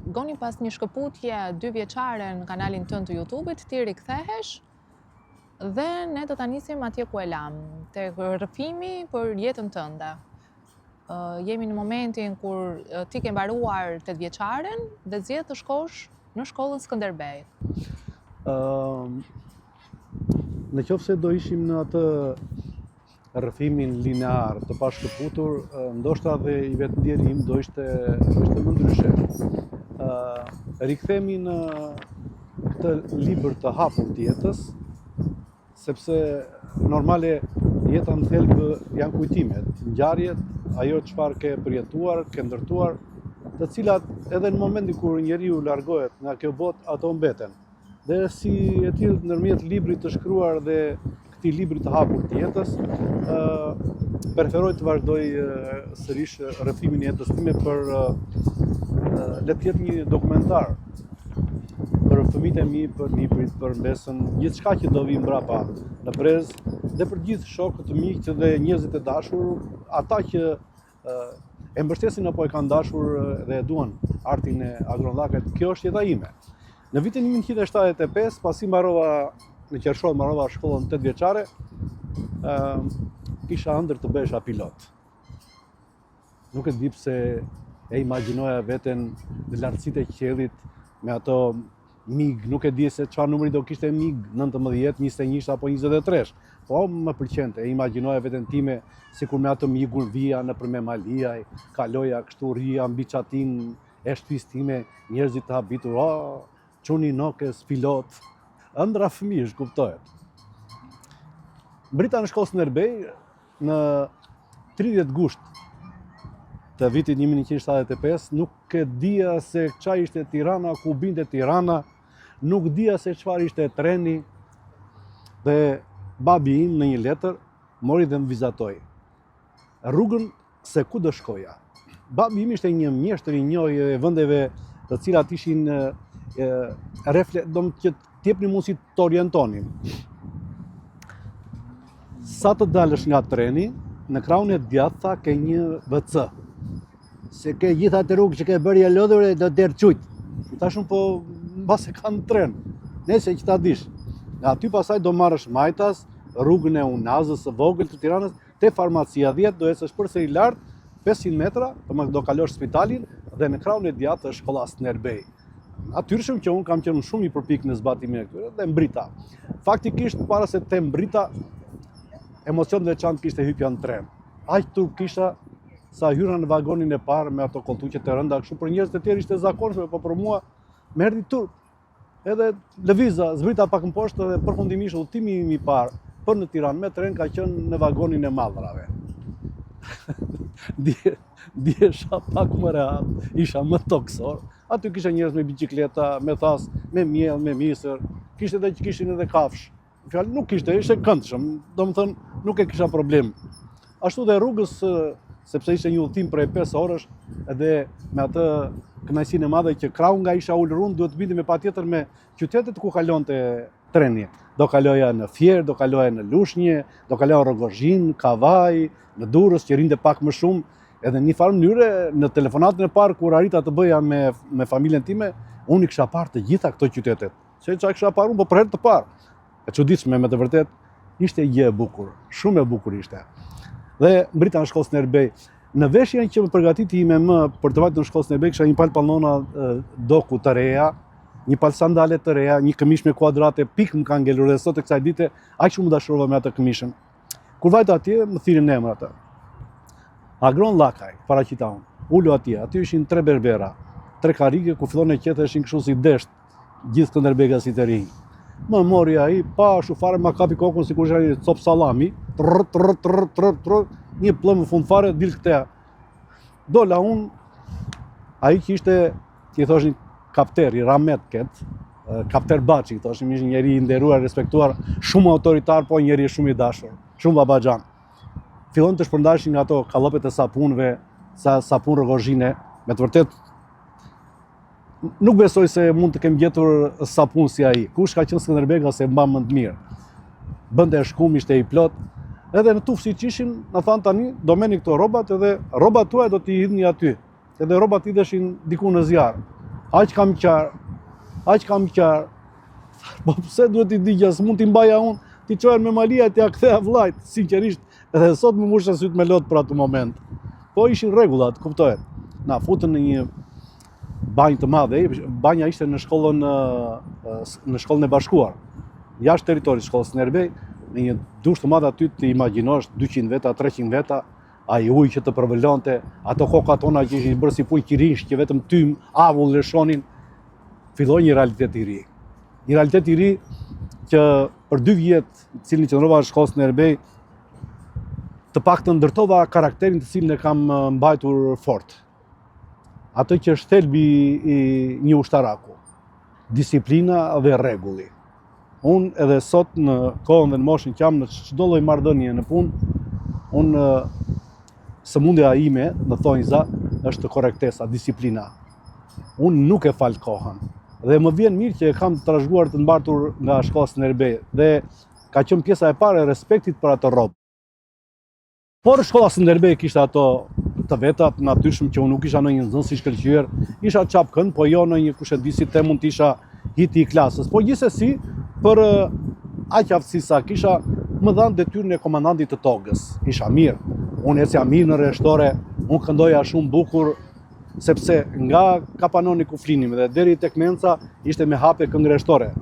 goni pas një shkëputje 2 vjeçare në kanalin tënd të YouTube-it, ti rikthehesh dhe ne do ta nisim atje ku e lam, tek rrëfimi për jetën tënde. Jemi në momentin kur ti ke mbaruar 8 vjeçaren dhe zgjedh të shkosh në shkollën Skënderbej. Në qoftë se do ishim në atë rrëfimin linear të pashkëputur, ndoshta dhe i vetëndjeri im do ishte më ndryshe. Rikthehemi në këtë libër të hapur të jetës, sepse normale jeta në thelb janë kujtimet, ngjarjet, ajo çfarë ke përjetuar, ke ndërtuar, të cilat edhe në momentin kur njeriu largohet nga kjo botë, ato mbeten. Dhe si e tillë ndërmjet librit të shkruar dhe këtij libri të hapur të jetës, preferoj të vazhdoj sërish rrëfimin e jetës time për le të jetë një dokumentar për fëmijët e mi, për niprit, për mbesën, gjithçka që do vi mbrapa në brez, dhe për gjithë shokët, miqtë dhe njerëzit e dashur, ata që e mbështesin apo e kanë dashur dhe e duan artin e Agronllakait. Kjo është jeta ime. Në vitin 1975, pasi mbarova në Qershor, mbarova shkollën 8 vjeçare, kisha ëndër të bëhesha pilot. Nuk e di pse e imagjinoja veten në lartësitë e qiellit me ato MiG, nuk e di se çfarë numri do kishte MiG, 19, 21 apo 23. Po më pëlqente, e imagjinoja veten time sikur me atë MiG-un vija nëpër Memaliaj, kaloja kështu rria mbi çatin e shtëpisë time, njerëzit të habitur, çuni nokës, pilot, ëndra fëmijësh, kuptohet. Mbrita në shkollë Skënderbej në 30 gusht të vitit 1975, nuk e dija se çfarë ishte Tirana, ku binte Tirana, nuk dija se çfarë ishte treni, dhe babi im në një letër mori dhe më vizatoi. Rrugën se ku do shkoja. Babi im ishte një mjeshtër i njohur e vendeve të cilat ishin do të t'jepnin mundësi të orientonin. Sa të dalësh nga treni, në krahun e djathtë tha ke një WC. Se ke gjitha të rrugë që ke bërje lodhur e do derë qujt. Tashun po mbas e kanë tren. Nëse që ta dish. Aty pasaj do marrësh Majtas, rrugën e Unazës së vogël të Tiranës, te farmacia 10 do ecësh përsëri lart 500 metra, do kalosh spitalin dhe në krahun e djathtë është shkolla Skënderbej. Natyrshëm që unë kam qenë shumë i përpik në zbatimin e këtyre dhe mbrita. Faktikisht para se të mbrita, emocion të veçantë kishte hypja në tren. Aq turp kisha sa hyra në vagonin e parë me ato koltuqet e rënda, kështu për njerëzit e tjerë ishte zakonshme, po për mua më erdhi turp. Edhe lëviza, zbrita pak më poshtë dhe përfundimisht udhëtimi im i parë për në Tiranë me tren ka qenë në vagonin e mallrave. Ndjesha pak më rehat, isha më toksor. Aty kisha njerëz me bicikleta, me thas, me miell, me misër, kishte edhe që kishin edhe kafsh. Fjalë nuk kishte, ishte këndshëm, domethënë nuk e kisha problem. Ashtu dhe rrugës, sepse ishte një udhëtim prej 5 orësh, edhe me atë kënaqësinë e madhe që krahu nga isha ulrun duhet të binte me patjetër me qytetet ku kalonte treni. Do kaloja në Fier, do kaloja në Lushnjë, do kaloja në Rogozhin, Kavaj, në Durrës që rinte pak më shumë, edhe në një farë mënyre në telefonatën e parë kur arrita të bëja me familjen time, unë i kisha parë të gjitha këto qytetet. Se çka kisha parë unë, po për herë të parë. E çuditshme me të vërtet, ishte gjë e bukur, shumë e bukur ishte. Dhe mbrita në shkollë Skënderbej. Në veshjen që më përgatiti ime më për të vajtur në shkollë Skënderbej, kisha një palë pallona doku të reja, një palë sandale të reja, një këmish me kuadrate, pikë më ka ngelur dhe sot e kësaj dite, aq shumë dashurova me atë këmishën. Kur vajta atje, më thirrën emër atë. Agronllakaj, paraqita unë. Ulu atje, aty ishin 3 berbera, 3 karrige ku fillon e qeteshin kështu si desht, gjithë Skënderbegasit e rinj. Më mori ai, pa shufare ma kapi kokën sikur ishte një cop sallami, një plëm në fund fare dil këtea. Dola unë, ai që ishte, që i thoshin kapter, i Ramet ket, kapter Baçi, thoshim, ishte njeri i nderuar, respektuar, shumë autoritar, po njeri shumë i dashur, shumë babaxhan. Fillon të shpërndashin nga ato kallopet e sapunëve, sapun Rogozhine, me të vërtet nuk besoj se mund të kem gjetur sapun si ai. Kush ka qenë Skënderbega se mban më të mirë. Bënte shkum, ishte i plot. Edhe në tufë si që ishin, në thanë tani, do meni këto robat edhe robat tuaj do t'i hidhni aty. Edhe robat idheshin diku në zjarë. aq kam qarë. Po pse duhet t'i digja, s'mund t'i mbaja unë, t'i qojnë me Malia, t'i ktheja vllajt, sinqerisht, edhe sot më mushë syt me lot për atë moment. Po ishin rregullat, kuptohet. Na futën në një banjë të madhe, banja ishte në shkollën e bashkuar, jashtë territorit shkollës Nerbej, në një dush të madhe aty të imagjinosh 200 veta, 300 veta, ai ujë që të përvelonte, ato koka tona që ishin bërë si puj kirinsh, që vetëm tym, avull lëshonin, filloi një realitet i ri. Një realitet i ri që për 2 vjet, cilin qëndrova në shkollës Nerbej, të paktën ndërtova karakterin të cilin e kam mbajtur fort. Atë që është thelbi i një ushtaraku, disiplina dhe rregulli. Unë edhe sot në kohën dhe në moshën që jam në çdo lloj marrëdhënie në punë, unë sëmundja ime në thonjza është korrektesa, disiplina. Unë nuk e fal kohën. Dhe më vjen mirë që e kam të trashëguar të mbartur nga shkolla Nerbej dhe ka qenë pjesa e parë e respektit për atë rrob. Por shkolla Nerbej kishte ato të vetat, natyrshëm që unë nuk isha ndonjë nxënës i shkëlqyer, isha çapkën, po jo në një kushedisi të mund të isha hiti i klasës. Po gjithsesi, për aq aftësi sa kisha, më dhanë detyrën e komandantit të togës. Isha mirë, unë ecja mirë në rreshtore, unë këndoja shumë bukur, sepse nga kapanoni ku flinim dhe deri tek menca ishte me hape këngë rreshtore.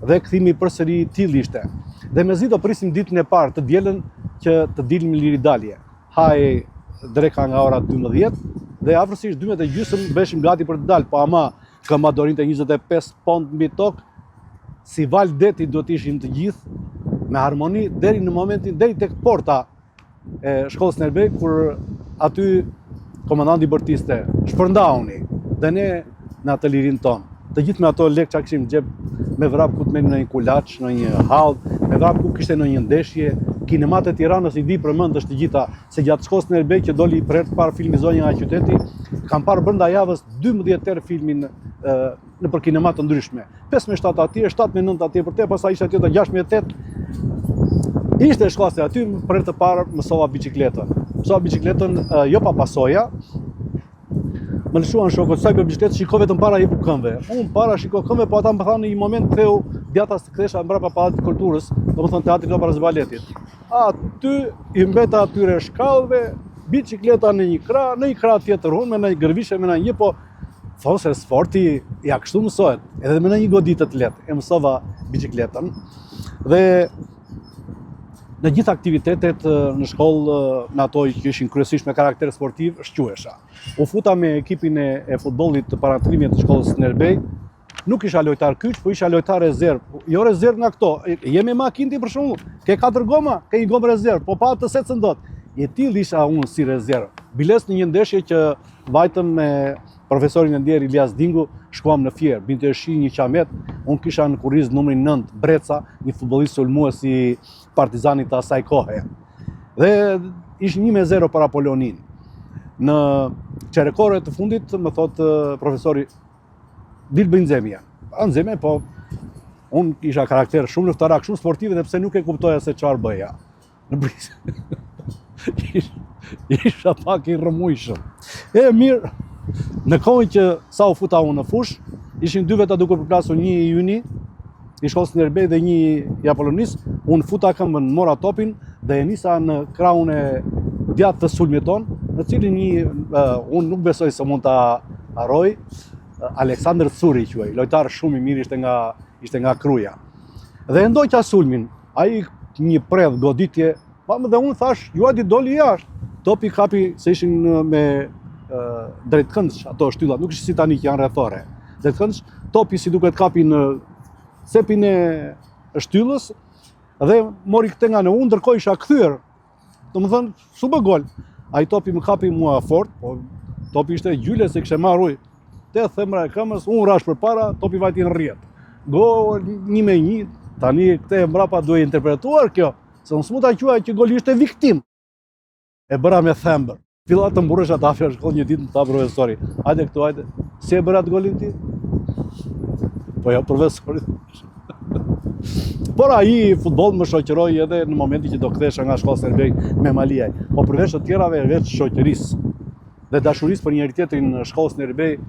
Dhe kthimi përsëri till ishte. Dhe mezi do prisim ditën e parë të dielën që të dilim liridalje. Haj dreka nga ora 12 dhe afërsisht 12:30 beshim gati për të dalë, po ama këma dorinte 25 pond mbi tokë, si val deti do të ishin të gjithë me harmoni deri në momentin deri tek porta e shkollës Nerbej, kur aty komandanti bërtiste shpërndauni dhe ne në atë lirin tonë. Të gjithë me ato lekë që kishim në xhep, me vrap ku të merrim në një kulaç, në një hall, me vrap ku kishte në një ndeshje. Kinemat e Tiranës i di përmendësh të gjitha, se gjatë shkollës Nerbej që doli për herë të parë filmi Zonja nga qyteti, kam parë brenda javës 12 herë filmin në për kinema të ndryshme. 5-7 atje, 7-9 atje për te, pastaj ishte tjetër 6-8. Ishte shkolla aty për herë të parë mësova biçikletën. Mësova biçikletën jo pa pasoja. Më lëshuan shokët, sa i për biçikletë, shiko vetëm para i këmbëve. Unë para shiko këmbëve, po ata më thanë në një moment ktheu djatas të kthesha mbrapa Pallatit të Kulturës, domethënë teatrit operës baletit. Aty i mbeta atyre shkallëve, biçikleta në një krah tjetër unë me një gërvishe me një, po thonë se sporti ja kështu mësohet, edhe me një goditë të lehtë. E mësova biçikletën dhe në gjithë aktivitetet në shkollë, në ato që ishin kryesisht me karakter sportiv, shquesha. U futa me ekipin e futbollit të paratrimit të shkollës Nerbej. Nuk isha lojtar kyç, po isha lojtar rezervë. Jo rezervë nga këto. Jemi me makinti për shembull, ke 4 goma, ke një gomë rezervë, po pa të secën dot. E tillë isha unë si rezervë. Biles në një ndeshje që vajtëm me profesorin e ndjer Ilias Dingu, shkuam në Fier, binte shi një qamet, unë kisha në kurriz numrin 9, Breca, një futbollist sulmues i Partizanit të asaj kohe. Dhe ishin 1-0 për Apollonin. Në çerekore të fundit më thot profesori dil bëjnë nxemje. Nxemje, po unë isha karakter shumë luftarak, shumë sportiv dhe pse nuk e kuptoja se çfarë bëja. Në Brisë. Isha pak i rrëmujshëm. E mirë, në kohën që sa u futa unë në fush, ishin 2 veta duke përplasur, një i Yni, i shkollës Nerbej dhe një i Apollonis. Unë futa këmbën, mora topin dhe e nisa në krahun e djathtë të sulmit ton, në cilin unë nuk besoj se mund ta harroj, Aleksandr Curi quhej, lojtar shumë i mirë, ishte nga Kruja. Dhe e ndoqa sulmin, ai një predh goditje, dhe unë thash, juajti doli jashtë. Topi kapi, se ishin me drejtkëndsh ato shtyllat, nuk ishin si tani që janë rrethore. Drejtkëndsh, topi si duket kapi në cepin e shtyllës dhe mori këtë nga në unë, ndërkohë isha kthyer. Domethënë, su bë gol. Ai topi më kapi mua fort, po topi ishte gjyle se kishte marrë ujë. Te themra e këmbës, unë rash përpara, topi vajti në rrjet. Gol 1-1, tani këtë mbrapa duhet interpretuar kjo, se unë s'mund ta quaj që goli ishte viktim. E bëra me thembër. Filla të mburresha të afër shkollë një ditë më tha profesori. Hajde këtu, hajde. Si e bëra atë golin ti? Po jo, profesori. Por ai futboll më shoqëroi edhe në momentin që do kthesha nga shkolla Nerbej me Maliaj. Po përveç të tjerave, veç shoqërisë dhe dashurisë për njëri tjetrin në shkollën Nerbej,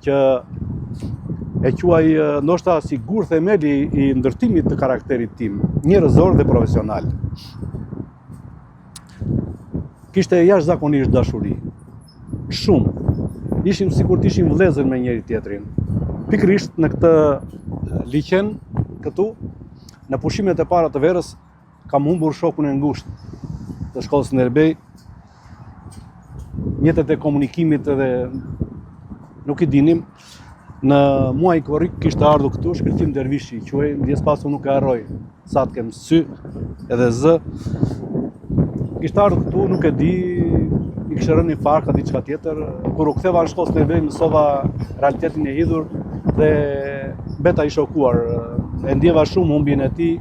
që e quaj ndoshta si gur themeli i ndërtimit të karakterit tim, njerëzor dhe profesional. Kishte jashtëzakonisht dashuri. Shumë. Ishim sikur të ishim vëllezër me njëri tjetrin. Pikërisht në këtë liqen këtu, në pushimet e para të verës, kam humbur shokun e ngushtë të shkollës Skënderbej. Mjetet e komunikimit edhe nuk i dinim. Në muaj korrik kishte ardhur këtu Shkëlqim Dervishi, quhej, ndjes pasu nuk e harroj. Sa të kem sy edhe z. Kishte ardhur këtu, nuk e di, i kishte rënë infarkt a diçka tjetër. Kur u ktheva në shkollë Skënderbej, mësova realitetin e hidhur dhe beta i shokuar. E ndjeva shumë humbjen e tij,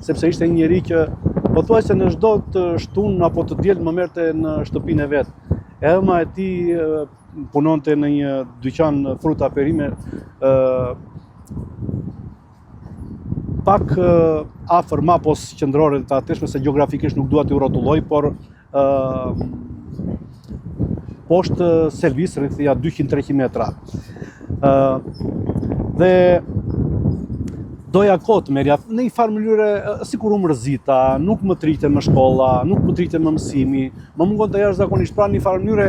sepse ishte një njeri që pothuajse në çdo të shtunë apo të diel më merrte në shtëpinë e vet. Ema e tij punonte në një dyqan fruta perime, pak afër mapos qendrore të ateshme, se gjeografikisht nuk dua t'ju rrotulloj, por poshtë Selvis, rreth 200-300 metra. Dhe doja kot merja, në një farë mënyre, sikur u mërzita, nuk më trite më shkolla, nuk më trite më mësimi, më mungon të jashtëzakonisht, pra në një farë mënyre,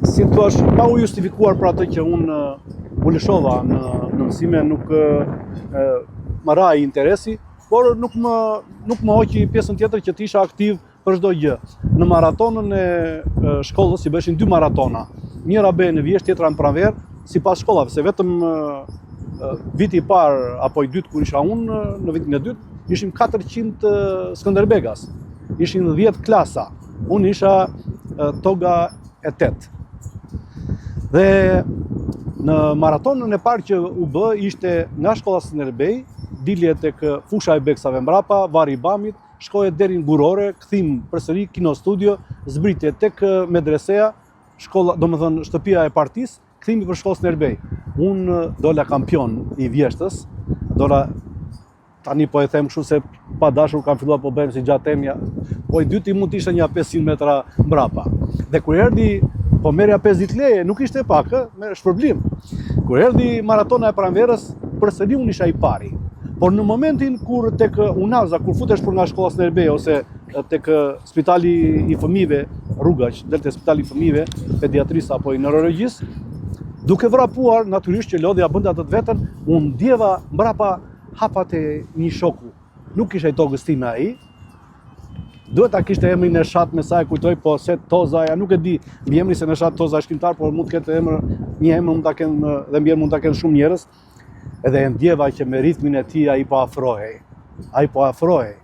si të thuash, pa u justifikuar për atë që unë u lëshova në mësime, nuk më rai interesi, por nuk më hoqi pjesën tjetër që të isha aktiv për çdo gjë. Në maratonën e shkollës i bëshin 2 maratona, njëra bëhej në Vjesht, tjetra në Pranverë, sipas shkollave, se vetëm viti i parë apo i dytë kur isha unë, në vitin e dytë, ishim 400 Skënderbegas. Ishin 10 klasa. Unë isha toga e 8. Dhe në maratonën e parë që u bë, ishte nga shkolla Skënderbej, dilje tek fusha e Beksave mbrapa, varri i Bamit, shkoje deri në Burore, kthim përsëri kino studio, zbritje tek medreseja, shkolla, domethënë shtëpia e partisë, kthimi për shkollën Skënderbej. Unë dola kampion i Vjeshtës, tani po e them kështu se pa dashur kam filluar po bëhem si gjatemja, po i dyti mund të ishte një 500 metra mbrapa. Dhe kur erdhi, po merja 50 leje, nuk ishte pak, me shpërblim. Kur erdhi maratona e Pranverës, përsëri unë isha i pari. Por në momentin kur tek Unaza, kur futesh për nga shkolla Skënderbej ose tek spitali i fëmijëve, rrugaç, delte spitali i fëmijëve, pediatrisë apo i neurologjisë, duke vrapuar natyrisht që lodhja bënda të vetën, unë ndjeva mbrapa hapat e një shoku. Nuk ishte i tokës time ai. Duhet ta kishte emrin Neshat, me sa e kujtoj, po se Toza, nuk e di, mbi emri se Neshat Toza shkrimtar, por mund të ketë një emër mund ta kenë dhe mbi emër mund ta kenë shumë njerëz. Edhe e ndjeva që me ritmin e tij ai po afrohej. Ai po afrohej.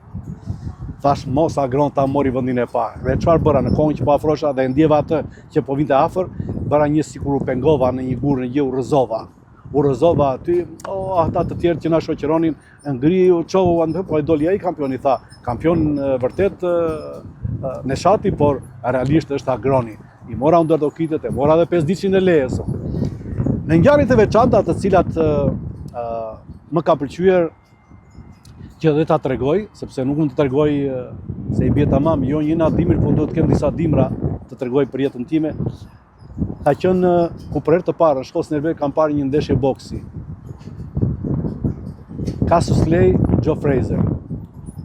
Thash mos agron ta mori vendin e parë. Dhe çfarë bëra në kohën që po afrohesha dhe ndjeva atë që po vinte afër, bëra një sikur u pengova në një gur, në gjë u rrëzova. U rrëzova aty, ata të tjerë që na shoqëronin, ngriu, çovu, po e doli ai kampioni, tha. Kampion vërtet Neshati, por realisht është agroni. I mora unë dordokitet, e mora dhe 500 leje. Në ngjarjet e veçanta të cilat më ka pëlqyer që dhe ta tregoj, sepse nuk mund të tregoj se i bie tamam, jo një natë dimër, po do të kem disa dimra të tregoj për jetën time. Ka qenë ku për herë të parë në shkollën Skënderbej kam parë një ndeshje boksi. Cassius Clay, Joe Frazier.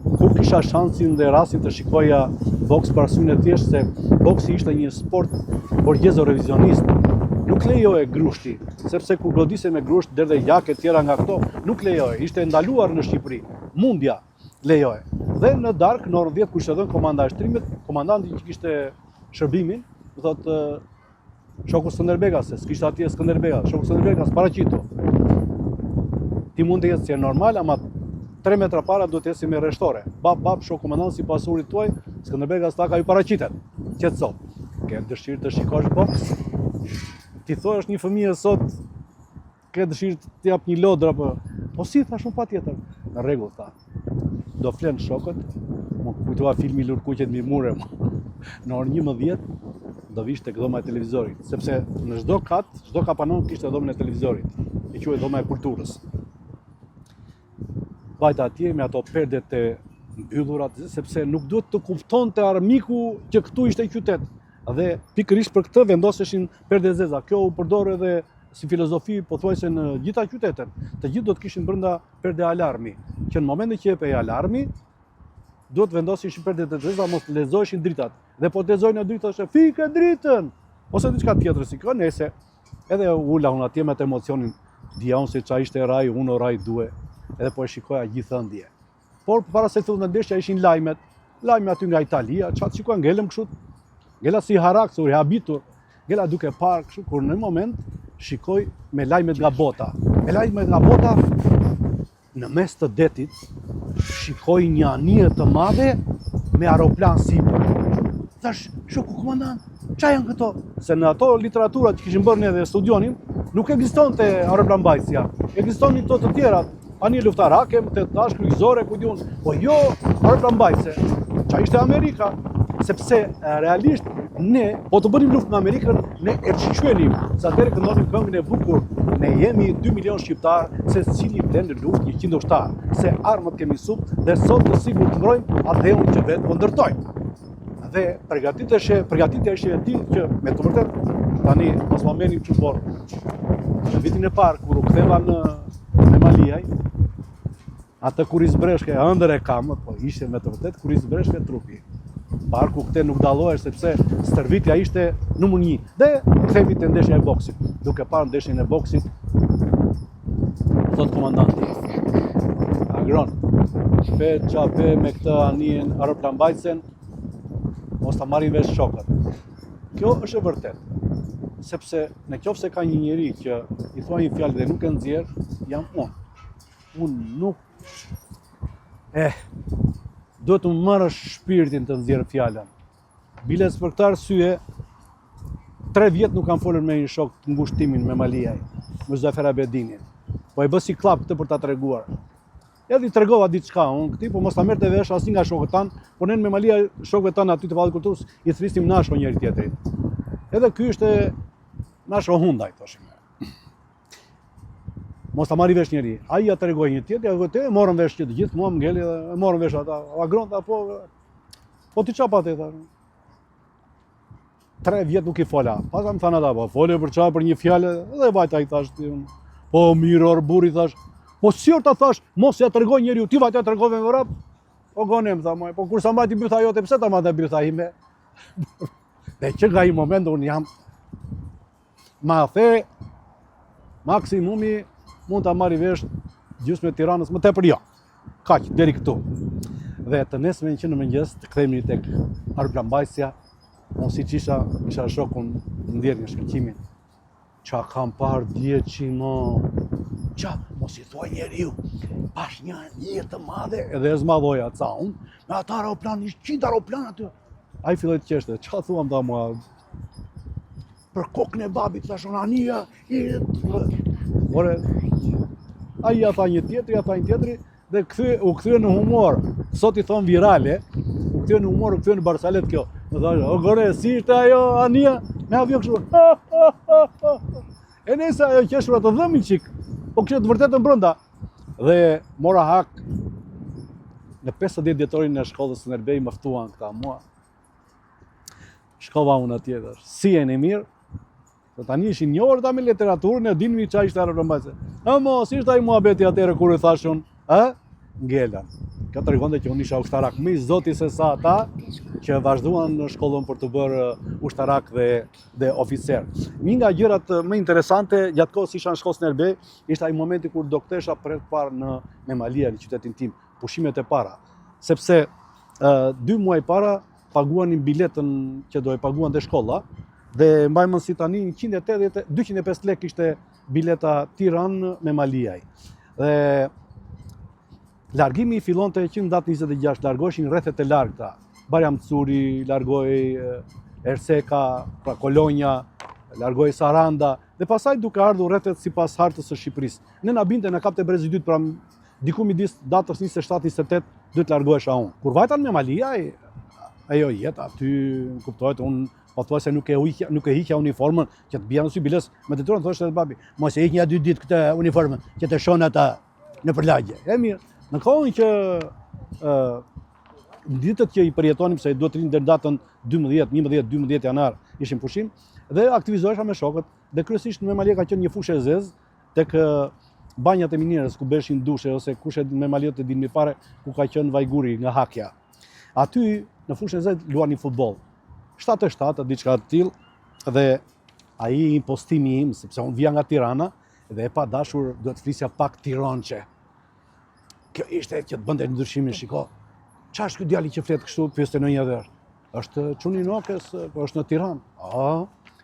Ku kisha shansin dhe rastin të shikoja boks për arsye të thjeshtë se boksi ishte një sport borgjezo revizionist. Nuk lejoje grushti, sepse kur godise me grusht, derdhe jakë e tjera nga këto, nuk lejoje, ishte ndaluar në Shqipëri, mundja lejoje. Dhe në darkë, në orën 10, kur ishte dhënë komanda e shtrimit, komandanti që kishte shërbimin, më thotë shoku Skënderbegas, se s'kishte atje Skënderbegas, shoku Skënderbegas, paraqitu. Ti mund të jetë si e normal, ama 3 metra para do të eci me rreshtore. Bap, shoku komandant si pasurit tuaj, Skënderbegas ta ka ju paraqitet. Qetëso. Ke dëshirë të shikosh boks? Ti thua është një fëmijë sot, ke dëshirë të jap një lodër apo po si thash unë patjetër. Në rregull tha. Do flen shokët, më kujtova filmi Lurkuqet mbi mure. Në orën 11 do vish tek dhoma e televizorit, sepse në çdo kat, çdo kapanon kishte dhomën e televizorit. E quhej dhoma e kulturës. Vajta atje me ato perdet e mbyllurat, sepse nuk duhet të kuptonte armiku që këtu ishte qytet. Dhe pikërisht për këtë vendoseshin perde zeza. Kjo u përdor edhe si filozofi pothuajse në gjitha qytetet, të gjithë do të kishin brenda perde alarmi, që në momentin që jepej alarmi, duhet vendosishin perdet e drejta, mos lexoheshin dritat. Dhe po të lexojnë dritat, është fike dritën, ose diçka tjetër si kjo, nëse edhe ula unë atje me të emocionin, dija unë se qa ishte raj 1, raj 2, edhe po e shikoja gjithë ëndje. Por para se të thudë në ndeshja ishin lajme aty nga Italia, çfarë shikoja ngelëm kështu, ngela si harak, si habitur, ngela duke parë kështu, kur në moment shikoj me lajmet nga bota. Me lajmet nga bota, në mes të detit, shikoj një anije të madhe me aeroplan sipër. Thash, shoku komandant, qa janë këto? Se në ato literaturat që kishin bërë edhe studionin, nuk ekzistonte aeroplanbajtësia. Ekzistonin to të tjerat, anije luftarake, të tash kryqëzore, ku diun, po jo aeroplanbajtëse. Qa ishte Amerika? Sepse realisht ne, po të bënim luftë me Amerikën, ne e çiqenim, sa deri këndonim këngën e bukur, ne jemi 2 milion shqiptar, se cili vlen në luftë 100 ushtar, se armët kemi sup dhe sot të sigurt të mbrojmë atë që vetë po ndërtojmë. Dhe përgatitja ishte e tillë që me të vërtet tani mos ma merrni kështu por. Në vitin e parë kur u ktheva në Maliaj, atë kur i zbreshke ëndër e kam, po ishte me të vërtet kur i zbreshke trupi. Barku këte nuk dallohesh sepse stërvitja ishte numër 1. Dhe kthehemi te ndeshja e boksit. Duke parë ndeshjen e boksit, thot komandanti, Agron, shpejt qape me këtë anijen aeroplanbajtësen, mos ta marrin vesh shokët. Kjo është e vërtet. Sepse në qoftë se ka një njeri që i thua një fjalë dhe nuk e nxjerr, jam unë. Unë nuk duhet të marrësh shpirtin të nxjerr fjalën. Biles për këtë arsye 3 vjet nuk kam folur me një shok të ngushtimin me Maliaj, me Zafer Abedinin. Po e bë si klap këtë për ta treguar. Edhe i tregova diçka unë këtij, po mos ta merrte vesh asnjë nga shokët tan, po ne me Maliaj shokëve tan aty të Vallit Kulturës i thrisnim nashko njëri tjetrit. Edhe ky ishte nashko hundaj thoshim. Mos ta marri vesh njëri. Ai ja tregoi një tjetër, ja morën vesh që të gjithë, mua më ngeli dhe morën vesh ata. Agron po ti çapa te tha. 3 vjet nuk i fola. Pas më thanë ata, po fole për çfarë për një fjalë dhe vajta ai thash ti. Po mirë or burri thash. Po si or ta thash, mos ja tregoj njeriu, ti vajta tregove me rap. Po gonem tha më, po kur sa mbajti bytha jote, pse ta mbajti bytha ime? Dhe që nga i moment unë jam ma the maksimumi mund ta marri vesh gjysmë e Tiranës, më tepër jo. Kaq deri këtu. Dhe të nesmen që në mëngjes të kthehemi tek aeroplanbajtësia, unë siç isha shokun ndjer nga shkëlqimin. Qa kam parë djeqi mo. Qa, mos i thuaj njeriu. Pash një anije të madhe, edhe e zmadhoja ca unë, me ata aeroplan, 100 aeroplan aty. Ai filloi të qeshte, qa thuam ta mua? Për kokën e babit, thashon anija, Ore, ai ja tha një tjetri, dhe u kthye në humor. Sot i thon virale, u kthye në humor, u kthye në Barsalet kjo. Më thash, o gore, si ishte ajo anija? Me avion kështu. E nëse ajo qeshura të dhëmin qik, po kështë të vërtetën brënda. Dhe mora hak, në 50 dhjetorin e shkollës në Erbej më ftuan këta mua. Shkova unë atje, si e në mirë, se tani ishin një orë ta me literaturën e dinmi qa ishte aeroplanbajtëse. Si ishte ai muhabeti atere kur i thashun, ngelan. Kjo të regonde që unë isha ushtarak më i zoti se sa ata që vazhduan në shkollën për të bërë ushtarak dhe oficer. Një nga gjërat më interesante gjatë kohës isha në shkollën e Erbej, ishte ai momenti kur do ktesha për të parë në Malia, në qytetin tim, pushimet e para. Sepse 2 muaj para paguanin biletën që do e paguan dhe shkolla, dhe mbajmën si tani 250 lek ishte bileta Tiranë me Maliaj. Dhe largimi i fillonte që në datë 26, largoheshin rrethet e largta. Bajram Curi, largohej Erseka, pra Kolonja, largohej Saranda, dhe pasaj duke ardhur rrethet sipas hartës së Shqipërisë. Ne na binte në kapte brezi dytë, pra diku midis datës 27-28 duhet largohesha unë. Kur vajtan me Maliaj, ajo jetë aty, kuptohet, unë po thua se nuk e hiqja uniformën që të bija në sy biles me detyrën thoshte edhe babi, mos e hiqja 2 ditë këtë uniformën që të shon ata në përlagje. E mirë, në kohën që ditët që i përjetonim se duhet të rinë deri datën 12 janar ishin pushim, Dhe aktivizohesha me shokët, dhe kryesisht me Malje ka qenë një fushë e zezë, tek banjat e minierës ku beshin dushe, ose kushe me Malje të dinë mi pare, ku ka qenë vajguri nga hakja. Aty, në fushën e zezë, luani futboll. 7-7, diçka të tillë, dhe ai impostimi im, sepse unë vija nga Tirana, dhe e pa dashur do të flisja pak tirançe. Kjo ishte që të bënte ndryshimin, shiko. Çfarë është ky djali që flet kështu, pyeste në një derë. Është çuni Nokës, po është në Tiranë.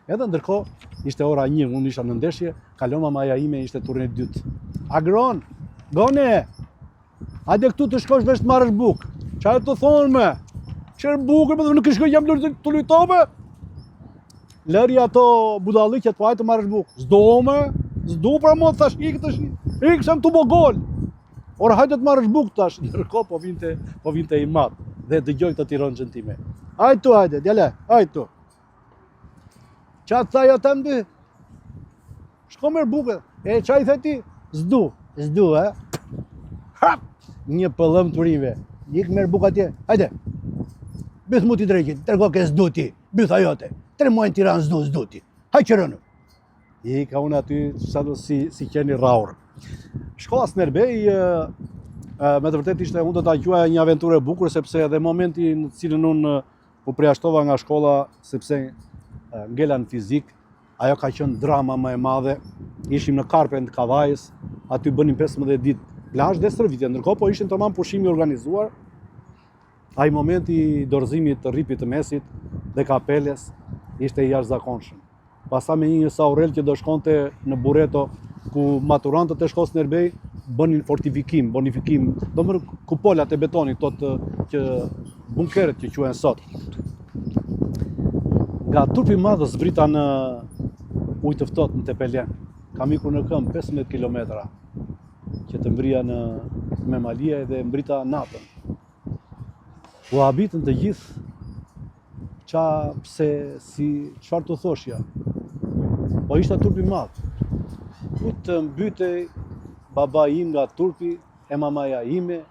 Edhe ndërkohë ishte ora 1, unë isha në ndeshje, kalon mamaja ime, ishte turni 2. Agron, gone. Hajde këtu të shkosh vesh të marrësh bukë. Çfarë të thonë më? Çfarë bukë, më nuk shkoj jam të lutove. Lëri ato budalliqet, po hajde të marrësh bukë. S'do pra mo thash ik tash. Ik sam tu bo gol. Ora hajde të marrësh bukë tash. Ndërkohë po vinte i mat dhe dëgjoj këtë tironçën time. Hajde, djale, hajde tu. Qa të thaja të mdy? Shko merë buke. E qa i the ti? Zdu, Hap! Një pëllëm të rive. Ik merë buka tje. Hajde. Byth mu ti drejqit, tërko ke zdu ti. Byth ajote. 3 muaj në Tiranë zdu ti. Hajde qërënu. I ka unë aty si qeni raur. Shkolla Snerbej, me të vërtet ishte, unë do ta quaja një aventurë e bukur, sepse edhe momenti në cilën unë u përjashtova nga shkolla, sepse ngela në fizik, ajo ka qenë drama më e madhe. Ishim në Karpen të Kavajës, aty bënim 15 ditë plazh dhe stërvitje, ndërkohë po ishin tamam pushimi organizuar. Ai momenti i dorëzimit të rripit të mesit dhe kapeles ishte i jashtëzakonshëm. Pastaj me një saurel që do shkonte në Burreto, ku maturantët e shkollës Snerbej bënin fortifikim, bonifikim, do më kupolat e betonit, që bunkeret që quhen sot. Nga turpi madhë zbrita në ujë të ftohtë në Tepelen. Kam ikur në këmbë 15 kilometra që të mbrija me Malje dhe mbrita natën. U habitën të gjithë çfarë të thoshja. Po ishte turpi madhë. Ku të mbytej baba im nga turpi e mamaja ime,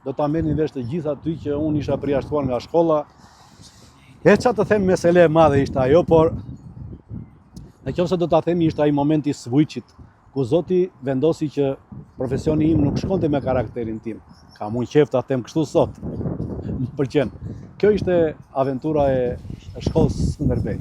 do ta merrnin vesh të gjithë aty që unë isha përjashtuar nga shkolla. E qa të them mesele e madhe ishte ajo, por në qoftë se do ta themi ishte ai momenti i switchit, ku Zoti vendosi që profesioni im nuk shkonte me karakterin tim. Kam unë qef ta them kështu sot. Më pëlqen. Kjo ishte aventura e shkollës Snerbej.